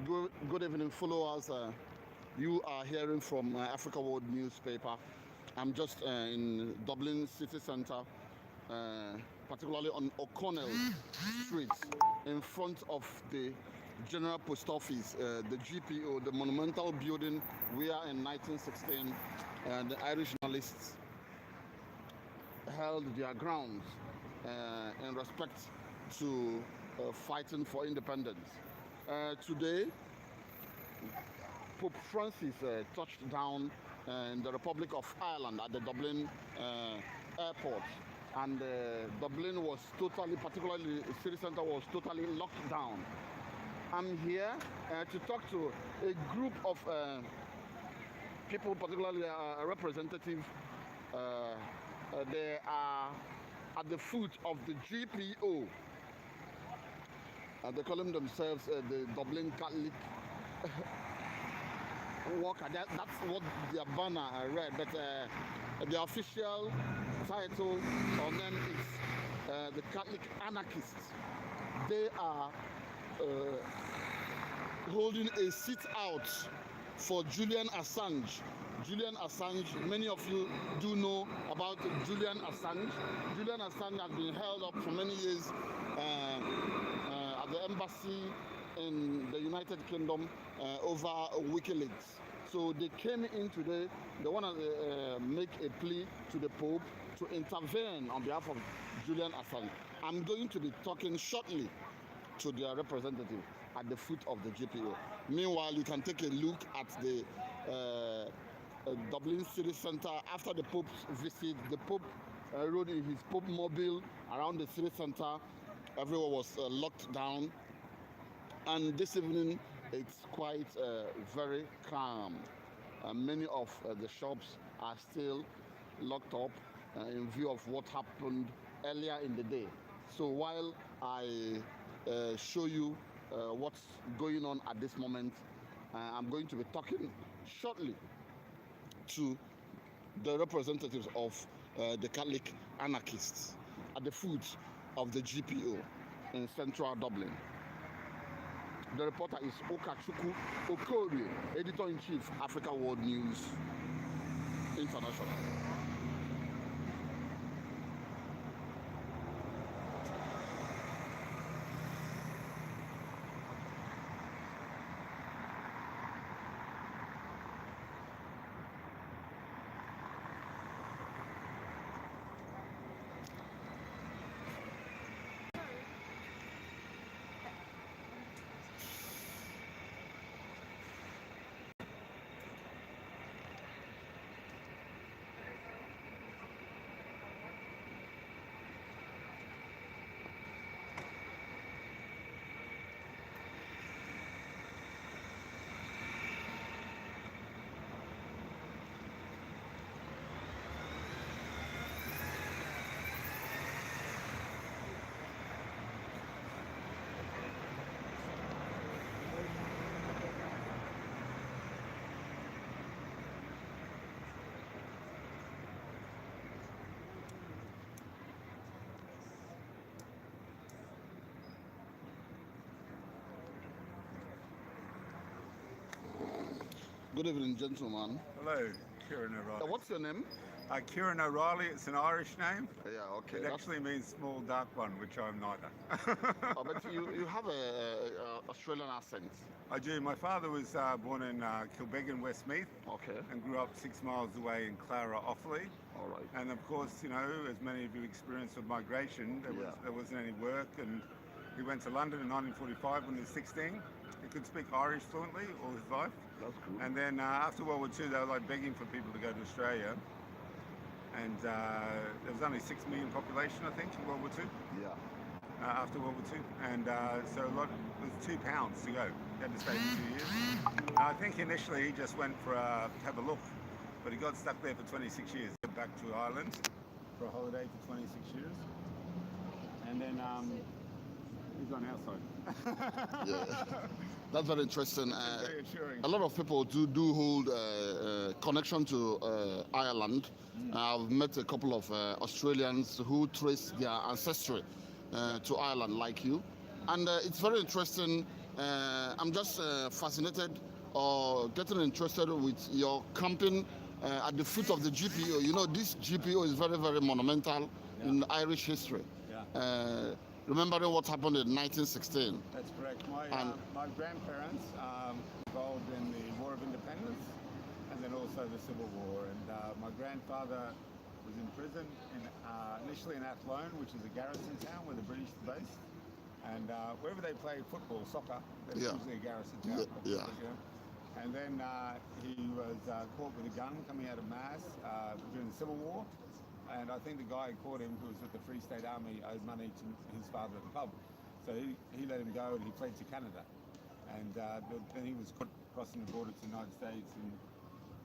Good evening, followers. You are hearing from Africa World newspaper. I'm just in Dublin city centre, particularly on O'Connell Street, in front of the General Post Office, the GPO, the monumental building where in 1916 the Irish nationalists held their grounds in respect to fighting for independence. Today, Pope Francis touched down in the Republic of Ireland at the Dublin airport, and Dublin was totally, particularly the city centre, was totally locked down. I'm here to talk to a group of people, particularly a representative. They are at the foot of the GPO. They call themselves the Dublin Catholic worker. That's what their banner read, but the official title of them is the Catholic Anarchists. They are holding a sit out for Julian Assange. Julian Assange, many of you do know about Julian Assange. Julian Assange has been held up for many years at the embassy in the United Kingdom over WikiLeaks. So they came in today. They want to make a plea to the Pope to intervene on behalf of Julian Assange. I'm going to be talking shortly to their representative at the foot of the GPO. Meanwhile, you can take a look at the Dublin City Centre. After the Pope's visit, the Pope rode in his Pope mobile around the city centre. Everyone was locked down, and this evening it's quite very calm. Many of the shops are still locked up in view of what happened earlier in the day. So while I show you what's going on at this moment, I'm going to be talking shortly to the representatives of the Catholic Anarchists at the foot of the GPO in central Dublin. The reporter is Okachukwu Okorie, editor-in-chief, Africa World News International. Good evening, gentlemen. Hello, Kieran O'Reilly. What's your name? Kieran O'Reilly, it's an Irish name. Yeah, okay. It actually means small dark one, which I'm neither. But you have a Australian accent. I do. My father was born in Kilbeggan, Westmeath. Okay. And grew up 6 miles away in Clara, Offaly. All right. And of course, you know, as many of you experienced with migration, there wasn't any work. And he went to London in 1945 when he was 16. He could speak Irish fluently all his life. That's cool. And then after World War II, they were like begging for people to go to Australia. And there was only 6 million population, I think, in World War II. Yeah. After World War II. And so it was £2 to go. He had to stay for 2 years. I think initially he just went to have a look, but he got stuck there for 26 years. Went back to Ireland for a holiday for 26 years. And then he's on our side. Yeah. That's very interesting. Very assuring. A lot of people do hold connection to Ireland. I've met a couple of Australians who trace their ancestry to Ireland, like you. And it's very interesting I'm just fascinated or getting interested with your camping at the foot of the GPO. You know, this GPO is very, very monumental in Irish history. Remembering what happened in 1916. That's correct. My grandparents involved in the War of Independence and then also the Civil War. And my grandfather was in prison initially in Athlone, which is a garrison town where the British are based. And wherever they play football, soccer, that's usually a garrison town. And then he was caught with a gun coming out of Mass during the Civil War. And I think the guy who caught him, who was with the Free State Army, owed money to his father at the pub. So he let him go and he fled to Canada. And then he was crossing the border to the United States and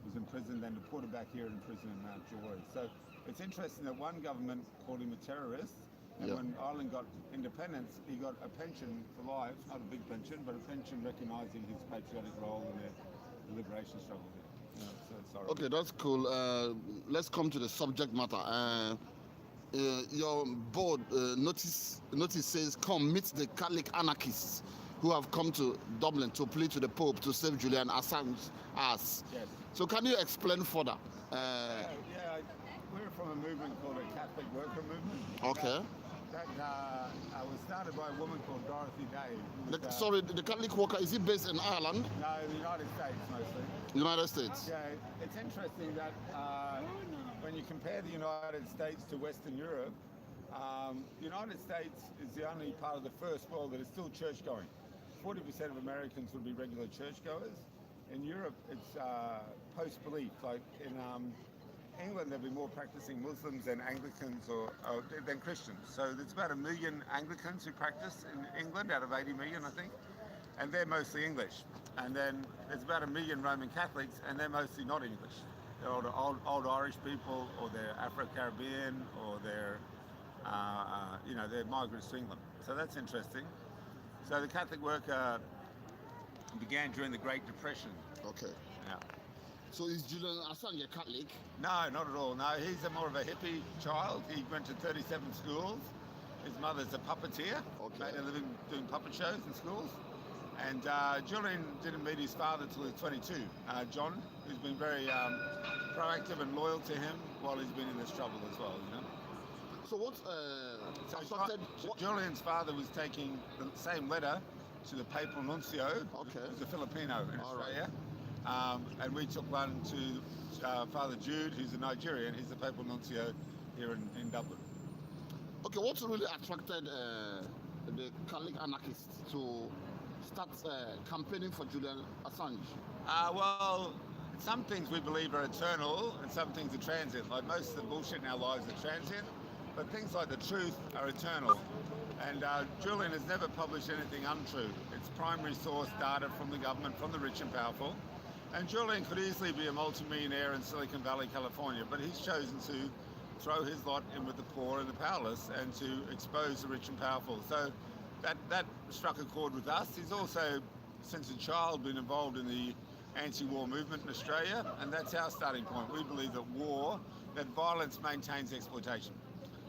was imprisoned, then deported back here in prison in Mountjoy. So it's interesting that one government called him a terrorist, and when Ireland got independence, he got a pension for life, not a big pension, but a pension recognising his patriotic role in the liberation struggle there. Okay, that's cool. Let's come to the subject matter. Your board notice says, come meet the Catholic anarchists who have come to Dublin to plead to the Pope to save Julian Assange. Yes. So can you explain further? We're from a movement called a Catholic Worker Movement. Okay. That was started by a woman called Dorothy Day. Sorry, the Catholic Worker, is it based in Ireland? No, the United States mostly. United States. Yeah, it's interesting that when you compare the United States to Western Europe, the United States is the only part of the first world that is still church-going. 40% of Americans would be regular churchgoers. In Europe, it's post-belief. Like in England, there'll be more practicing Muslims than Anglicans or than Christians. So there's about 1 million Anglicans who practice in England out of 80 million, I think, and they're mostly English. And then there's about 1 million Roman Catholics, and they're mostly not English. They're old Irish people, or they're Afro-Caribbean, or they're they're migrants to England. So that's interesting. So the Catholic Worker began during the Great Depression. Okay. Yeah. So is Julian Assange a Catholic? No, not at all. No, he's more of a hippie child. He went to 37 schools. His mother's a puppeteer. Made a living doing puppet shows in schools. And Julian didn't meet his father until he was 22. John, who's been very proactive and loyal to him while he's been in this trouble as well, you know. So what Julian's father was taking the same letter to the papal nuncio, who's a Filipino in Australia. And we took one to Father Jude, who's a Nigerian. He's the papal nuncio here in Dublin. Okay, what's really attracted the Catholic anarchists to start campaigning for Julian Assange? Well, some things we believe are eternal and some things are transient. Like most of the bullshit in our lives are transient, but things like the truth are eternal. And Julian has never published anything untrue. It's primary source data from the government, from the rich and powerful. And Julian could easily be a multimillionaire in Silicon Valley, California, but he's chosen to throw his lot in with the poor and the powerless and to expose the rich and powerful. So that struck a chord with us. He's also, since a child, been involved in the anti-war movement in Australia, and that's our starting point. We believe that violence maintains exploitation.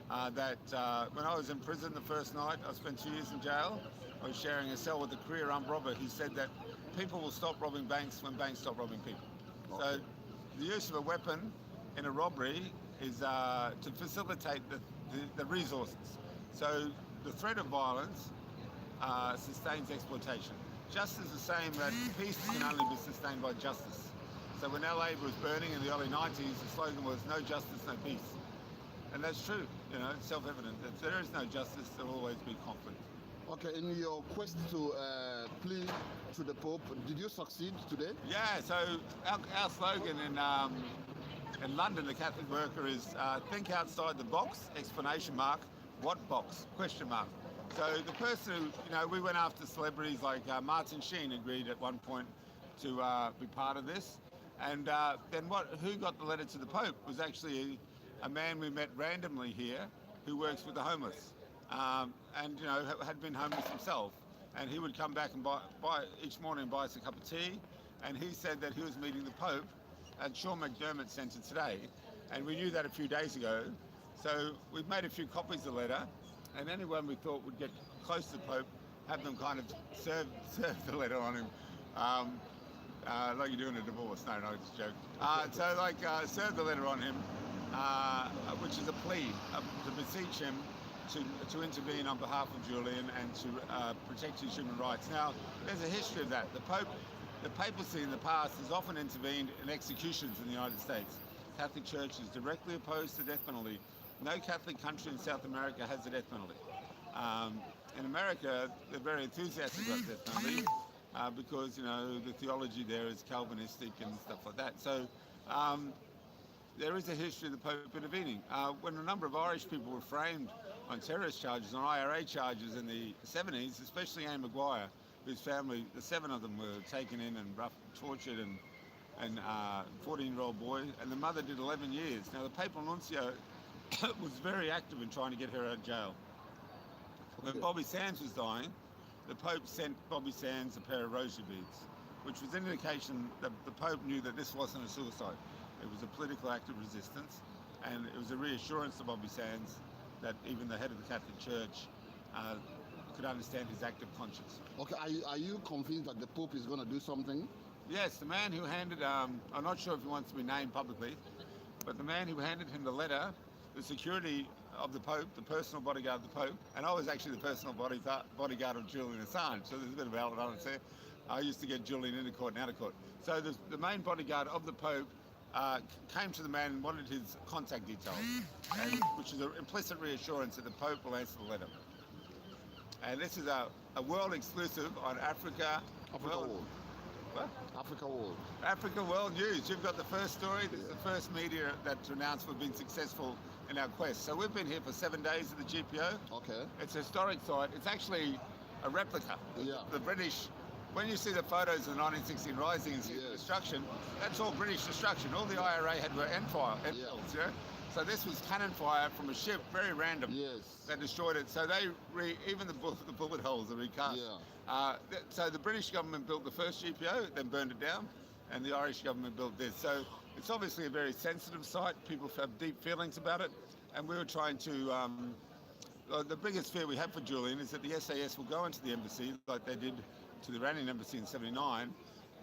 When I was in prison the first night, I spent 2 years in jail. I was sharing a cell with a career armed robber who said that people will stop robbing banks when banks stop robbing people. So the use of a weapon in a robbery is to facilitate the resources. So the threat of violence sustains exploitation. Just as the same that peace can only be sustained by justice. So when LA was burning in the early 90s, the slogan was no justice, no peace. And that's true, you know, it's self-evident. If there is no justice, there will always be conflict. Okay, in your quest to plea to the Pope, did you succeed today? Yeah, so our slogan in London, the Catholic Worker, is think outside the box, exclamation mark, what box, question mark. So the person who, you know, we went after celebrities like Martin Sheen agreed at one point to be part of this. And then who got the letter to the Pope was actually a man we met randomly here who works with the homeless. And, you know, had been homeless himself. And he would come back and buy each morning and buy us a cup of tea. And he said that he was meeting the Pope at Sean McDermott's centre today. And we knew that a few days ago. So we've made a few copies of the letter. And anyone we thought would get close to the Pope have them kind of serve the letter on him. Like you're doing a divorce. No, it's a joke. Serve the letter on him, which is a plea to beseech him to intervene on behalf of Julian and to protect his human rights. Now, there's a history of that. The papacy in the past has often intervened in executions in the United States. Catholic Church is directly opposed to death penalty. No Catholic country in South America has the death penalty. In America, they're very enthusiastic about death penalty because, the theology there is Calvinistic and stuff like that. So there is a history of the Pope intervening. When a number of Irish people were framed on terrorist charges, on IRA charges in the 70s, especially Anne Maguire, whose family, the 7 of them were taken in and tortured, and 14-year-old boy, and the mother did 11 years. Now, the papal nuncio was very active in trying to get her out of jail. When Bobby Sands was dying, the Pope sent Bobby Sands a pair of rosary beads, which was an indication that the Pope knew that this wasn't a suicide. It was a political act of resistance, and it was a reassurance to Bobby Sands that even the head of the Catholic Church could understand his active conscience. Okay, are you convinced that the Pope is going to do something? Yes, the man who handed, I'm not sure if he wants to be named publicly, but the man who handed him the letter, the security of the Pope, the personal bodyguard of the Pope, and I was actually the personal bodyguard of Julian Assange, so there's a bit of balance there. I used to get Julian into court and out of court. So the main bodyguard of the Pope came to the man and wanted his contact details, which is an implicit reassurance that the Pope will answer the letter. And this is a world exclusive on Africa World. What? Africa World. Africa World News. You've got the first story. This is the first media that to announce we've been successful in our quest. So we've been here for 7 days at the GPO. Okay. It's a historic site. It's actually a replica. Yeah. The British, when you see the photos of the 1916 Rising and see the destruction, that's all British destruction. All the IRA had were Enfiles, So this was cannon fire from a ship, very random. Yes. That destroyed it. So they even the bullet holes are recast. Yeah. So the British government built the first GPO, then burned it down, and the Irish government built this. So it's obviously a very sensitive site. People have deep feelings about it, and we were trying to. The biggest fear we have for Julian is that the SAS will go into the embassy like they did to the Iranian embassy in '79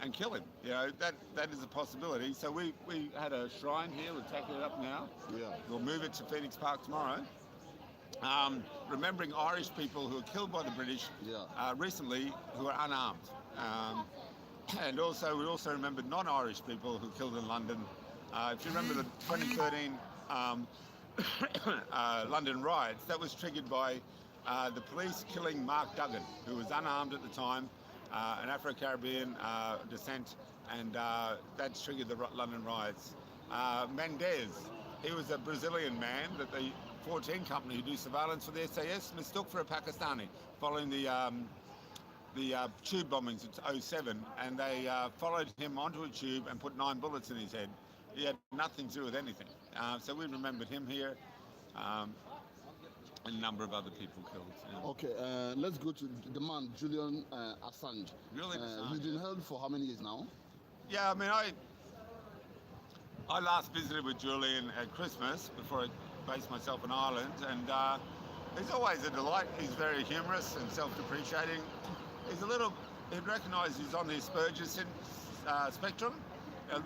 and kill him. That is a possibility. So we had a shrine here. We're taking it up now. Yeah. We'll move it to Phoenix Park tomorrow. Remembering Irish people who were killed by the British recently, who are unarmed. And also, we also remembered non-Irish people who were killed in London. If you remember the 2013 London riots, that was triggered by the police killing Mark Duggan, who was unarmed at the time, an Afro-Caribbean descent, and that's triggered the London riots. Mendes, he was a Brazilian man that the 14 company who do surveillance for the SAS mistook for a Pakistani following the tube bombings of '07, and they followed him onto a tube and put 9 bullets in his head. He had nothing to do with anything. So we remembered him here, and a number of other people killed. Okay, let's go to the man, Julian Assange. Julian Assange. He's been held for how many years now? Yeah, I mean, I last visited with Julian at Christmas before I based myself in Ireland, and he's always a delight. He's very humorous and self-depreciating. He'd recognise he's on the Asperger's spectrum. So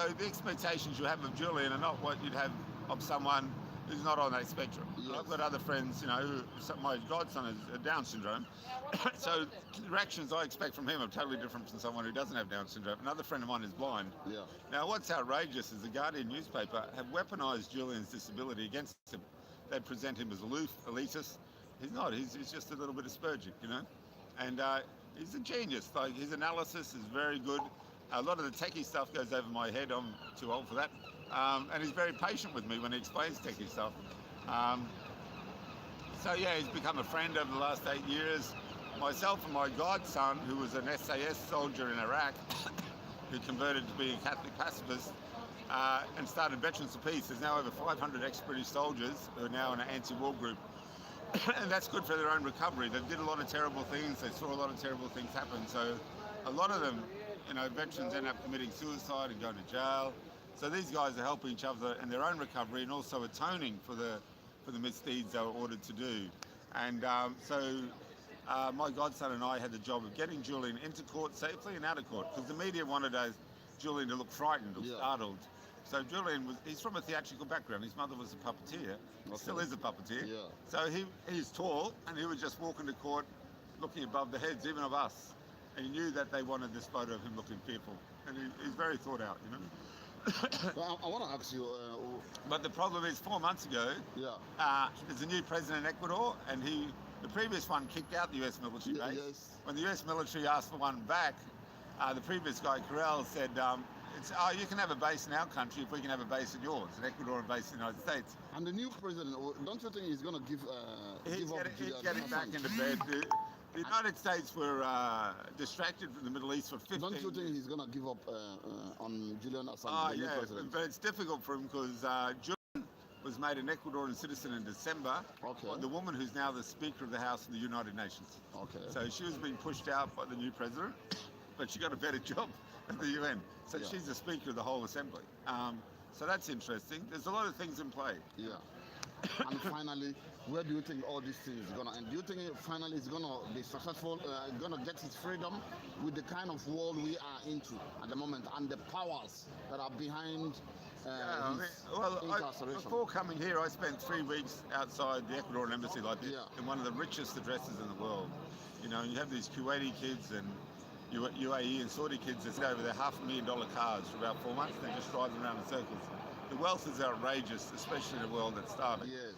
the expectations you have of Julian are not what you'd have of someone who's not on that spectrum. Yes. I've got other friends, my godson has Down syndrome. So the reactions I expect from him are totally different from someone who doesn't have Down syndrome. Another friend of mine is blind. Yeah. Now, what's outrageous is the Guardian newspaper have weaponised Julian's disability against him. They present him as aloof, elitist. He's not. He's just a little bit Aspergic, And he's a genius. Like, his analysis is very good. A lot of the techie stuff goes over my head. I'm too old for that. And he's very patient with me when he explains techie stuff. He's become a friend over the last 8 years. Myself and my godson, who was an SAS soldier in Iraq, who converted to being a Catholic pacifist, and started Veterans of Peace. There's now over 500 ex-British soldiers who are now in an anti-war group. And that's good for their own recovery. They did a lot of terrible things. They saw a lot of terrible things happen. So a lot of them, veterans end up committing suicide and going to jail. So these guys are helping each other in their own recovery and also atoning for the misdeeds they were ordered to do. And my godson and I had the job of getting Julian into court safely and out of court, because the media wanted Julian to look frightened or startled. So Julian he's from a theatrical background. His mother was a puppeteer, still is a puppeteer. Yeah. So he's tall, and he would just walk into court looking above the heads, even of us. And he knew that they wanted this photo of him looking fearful. And he's very thought out, you know. Well, I want to ask you. But the problem is, 4 months ago, there's a new president in Ecuador, and the previous one kicked out the US military base. Yes. When the US military asked for one back, the previous guy, Corral, said, you can have a base in our country if we can have a base in yours, an Ecuadorian base in the United States. And the new president, don't you think he's going to give up? He's getting back into bed. The United States were distracted from the Middle East for 15 years. Don't you think he's going to give up on Julian Assange, the new president? But it's difficult for him because Julian was made an Ecuadorian citizen in December. Okay. By the woman who's now the Speaker of the House of the United Nations. Okay. So she was being pushed out by the new president, but she got a better job at the UN. So she's the Speaker of the whole Assembly. So that's interesting. There's a lot of things in play. Yeah. And finally, where do you think all these things is going to end? Do you think finally it's going to be successful, going to get his freedom with the kind of world we are into at the moment and the powers that are behind his incarceration? Before coming here, I spent 3 weeks outside the Ecuadorian embassy like this, in one of the richest addresses in the world. You know, you have these Kuwaiti kids and UAE and Saudi kids that sit over their $500,000 cars for about 4 months. They're just driving around in circles. The wealth is outrageous, especially in a world that's starving. Yes.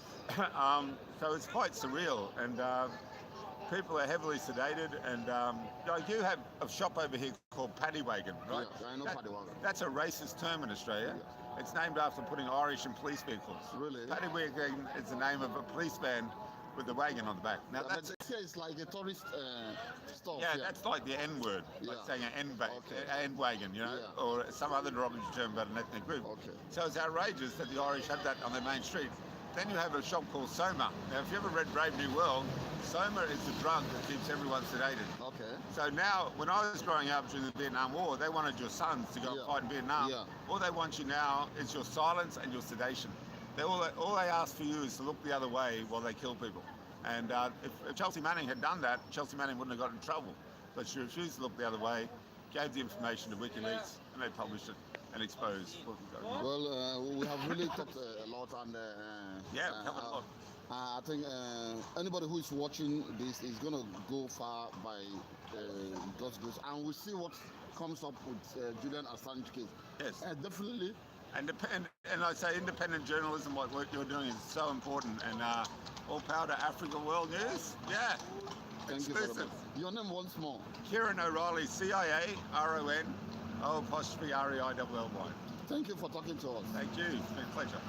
So it's quite surreal, and people are heavily sedated. And you have a shop over here called Paddy Wagon, right? Yeah, I know Paddy Wagon. That's a racist term in Australia. Yeah. It's named after putting Irish in police vehicles. Really? Paddy Wagon is the name of a police van with the wagon on the back. Now it's like a tourist stop. Yeah, that's like the N word, like saying an N wagon, you know, or some other derogatory term about an ethnic group. Okay. So it's outrageous that the Irish have that on their main street. Then you have a shop called Soma. Now, if you ever read Brave New World, Soma is the drug that keeps everyone sedated. Okay. So now, when I was growing up during the Vietnam War, they wanted your sons to go and fight in Vietnam. Yeah. All they want you now is your silence and your sedation. All they ask for you is to look the other way while they kill people. And if Chelsea Manning had done that, Chelsea Manning wouldn't have got in trouble. But she refused to look the other way, gave the information to WikiLeaks, and they published it and exposed what was going on. Well, we have really talked a lot, and covered a lot. I think anybody who is watching this is going to go far by God's grace, and we'll see what comes up with Julian Assange case. Yes. Definitely. And I say independent journalism, what work you're doing is so important. And all power to Africa World News. Yeah. Thank you very much. Your name once more. Kieran O'Reilly, CIA-RON, O''REILLY. Thank you for talking to us. Thank you. It's been a pleasure.